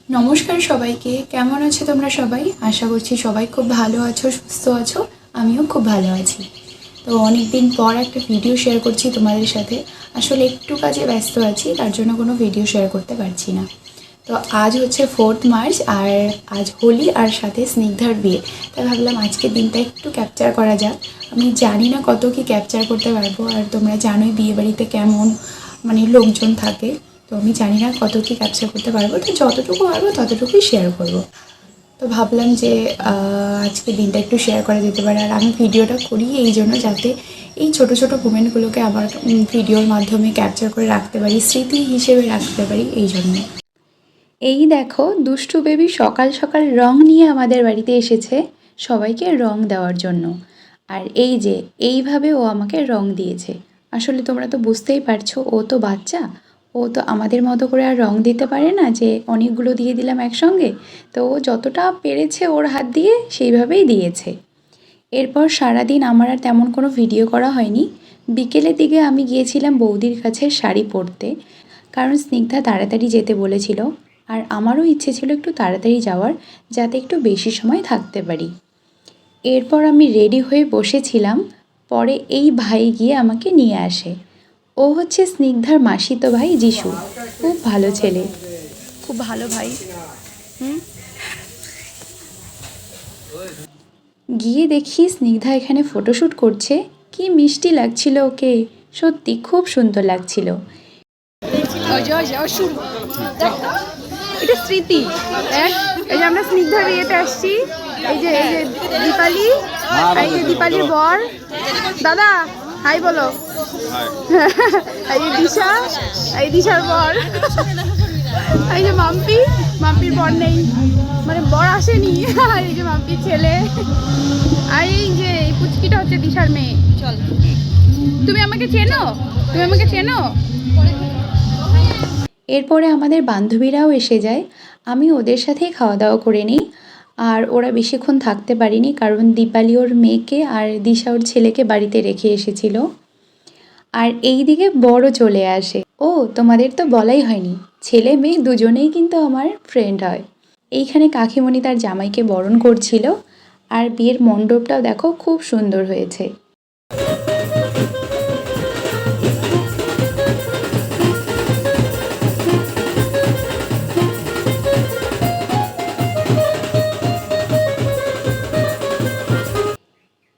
নমস্কার সবাইকে, কেমন আছো তোমরা সবাই? আশা করছি সবাই খুব ভালো আছো, সুস্থ আছো। আমিও খুব ভালো আছি। তো অনেক দিন পর একটা ভিডিও শেয়ার করছি তোমাদের সাথে। আসলে একটু কাজে ব্যস্ত আছি, তার জন্য কোনো ভিডিও শেয়ার করতে পারছি না। তো আজ হচ্ছে 4th মার্চ, আর আজ হোলি, আর সাথে স্নিগ্ধার বিয়ে। তাই ভাবলাম আজকের দিনটা একটু ক্যাপচার করা যাক। আমি জানি না কত কি ক্যাপচার করতে পারবো, আর তোমরা জানোই বিয়েবাড়িতে কেমন লোকজন থাকে। তো আমি জানি না কত কি ক্যাপচার করতে পারবো, তো যতটুকু পারবো ততটুকুই শেয়ার করব। তো ভাবলাম যে আজকে দিনটা একটু শেয়ার করা যেতে পারে। আর আমি ভিডিওটা করি এই জন্য, যাতে এই ছোটো ছোটো মোমেন্টগুলোকে আমার ভিডিওর মাধ্যমে ক্যাপচার করে রাখতে পারি, স্মৃতি হিসেবে রাখতে পারি, এই জন্য। এই দেখো, দুষ্টু বেবি সকাল সকাল রং নিয়ে আমাদের বাড়িতে এসেছে সবাইকে রং দেওয়ার জন্য। আর এই যে এইভাবে ও আমাকে রং দিয়েছে। আসলে তোমরা তো বুঝতেই পারছো, ও তো বাচ্চা, ও তো আমাদের মতো করে আর রং দিতে পারে না যে অনেকগুলো দিয়ে দিলাম একসঙ্গে। তো ও যতটা পেরেছে ওর হাত দিয়ে সেইভাবেই দিয়েছে। এরপর সারাদিন আমার আর তেমন কোনো ভিডিও করা হয়নি। বিকেলের দিকে আমি গিয়েছিলাম বৌদির কাছে শাড়ি পরতে, কারণ স্নিগ্ধা তাড়াতাড়ি যেতে বলেছিল। আর আমারও ইচ্ছে ছিল একটু তাড়াতাড়ি যাওয়ার, যাতে একটু বেশি সময় থাকতে পারি। এরপর আমি রেডি হয়ে বসেছিলাম, পরে এই ভাই গিয়ে আমাকে নিয়ে আসে। ও হচ্ছে স্নিগ্ধার মাসিতো ভাই যিশু। খুব ভালো ছেলে, খুব ভালো ভাই। গিয়ে দেখি স্নিগ্ধা এখানে ফটোশ্যুট করছে। কি মিষ্টি লাগছিল ওকে, সত্যি খুব সুন্দর লাগছিল। এটা স্মৃতি। এই যে আমরা স্নিগ্ধার বিয়েতে আসছি। এই যে দীপালি, এই যে দীপালির বর। দাদা হাই বলো। এই যে দিশা, এই দিশার বর। এই যে মাম্পির বর নেই, মানে বর আসেনি। আর এই যে মাম্পির ছেলে। আর এই যে এই পুচকিটা হচ্ছে দিশার মেয়ে। চল, তুমি আমাকে চেনো? এরপরে আমাদের বান্ধবীরাও এসে যায়। আমি ওদের সাথেই খাওয়া দাওয়া করে নিই। আর ওরা বেশিক্ষণ থাকতে পারিনি, কারণ দীপালি ওর মেয়েকে আর দিশা ওর ছেলেকে বাড়িতে রেখে এসেছিল। আর এই দিকে বড় চলে আসে। ও, তোমাদের তো বলাই হয়নি, ছেলে মেয়ে দুজনেই কিন্তু আমার ফ্রেন্ড হয়। এইখানে কাকিমণি তার জামাইকে বরণ করছিল। আর বিয়ের মণ্ডপটাও দেখো খুব সুন্দর হয়েছে।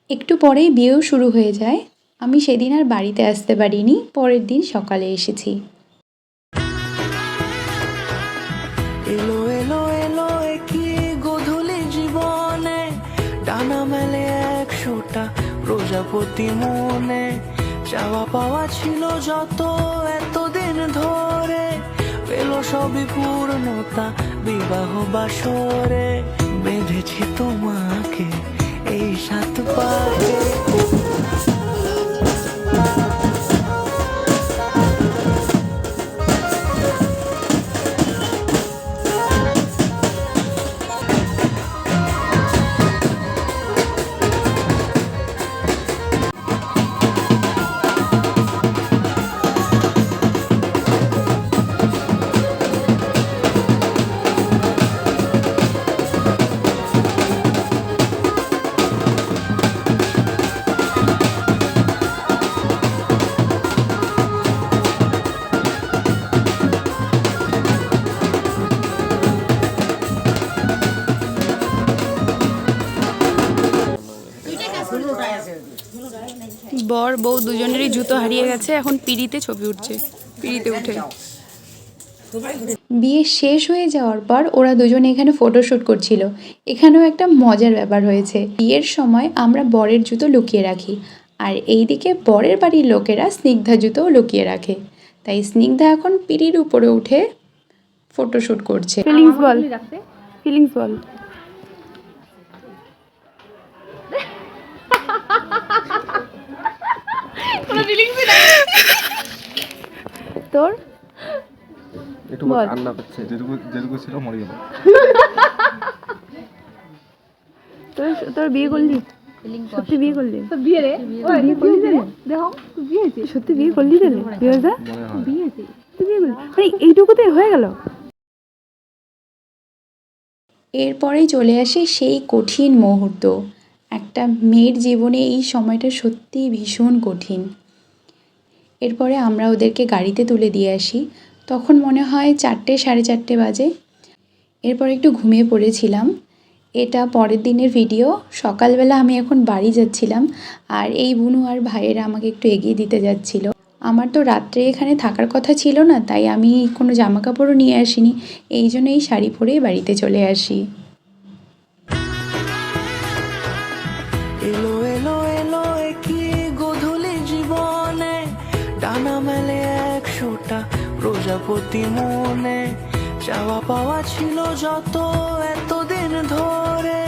একটু পরেই বিয়েও শুরু হয়ে যায়। আমি সেদিন আর বাড়িতে আসতে পারিনি, পরের দিন সকালে এসেছি। এলো এলো এলো কি গোধূলি জীবনে, ডানা মেলে 100টা প্রজাপতি মনে। চাওয়া পাওয়া ছিল যত এতদিন ধরে, পেল সবই পূর্ণতা বিবাহ বাসরে। বেঁধেছি তোমাকে এই 7 পাকে। বর বউ দুজনেরই জুতো হারিয়ে গেছে, এখন পিড়িতে ছবি উঠছে, পিড়িতে উঠে। বিয়ে শেষ হয়ে যাওয়ার পর ওরা দুজনে এখানে ফটোশ্যুট করছিল। এখানেও একটা মজার ব্যাপার হয়েছে। বিয়ের সময় আমরা বরের জুতো লুকিয়ে রাখি, আর এইদিকে বরের বাড়ির লোকেরা স্নিগ্ধা জুতোও লুকিয়ে রাখে। তাই স্নিগ্ধা এখন পিড়ির উপরে উঠে ফটোশ্যুট করছে। ফিলিংস বল। তোর একটু কান্না করছে, যেটুকু ছিল মরে গেল। তোর বিয়ে করলি? সত্যি বিয়ে করলি? বিয়ে রে, বিয়ে করলি রে? দেখো বিয়ে হয়েছে, সত্যি বিয়ে করলি রে? বিয়ে হয়েছে, বিয়ে হয়েছে, তুই বিয়ে করলি? আরে এইটুকুতে হয়ে গেল। এরপরেই চলে আসে সেই কঠিন মুহূর্ত। একটা মেয়ের জীবনে এই সময়টা সত্যিই ভীষণ কঠিন। এরপরে আমরা ওদেরকে গাড়িতে তুলে দিয়ে আসি। তখন মনে হয় 4টে সাড়ে 4টে বাজে। এরপর একটু ঘুমিয়ে পড়েছিলাম। এটা পরের দিনের ভিডিও। সকালবেলা আমি এখন বাড়ি যাচ্ছিলাম, আর এই বুনু আর ভাইয়েরা আমাকে একটু এগিয়ে দিতে যাচ্ছিল। আমার তো রাত্রে এখানে থাকার কথা ছিল না, তাই আমি কোনো জামা কাপড়ও নিয়ে আসিনি, এই জন্য এই শাড়ি পরেই বাড়িতে চলে আসি। এলো এলো এলো কি গোধূলি জীবনে, ডানা মেলে 100টা প্রজাপতি মনে। চাওয়া পাওয়া ছিল যত এতদিন ধরে,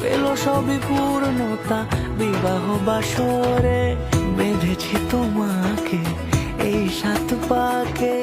পেল সবই পূর্ণতা বিবাহ বাসরে। বেঁধেছি তোমাকে এই 7 পাকে।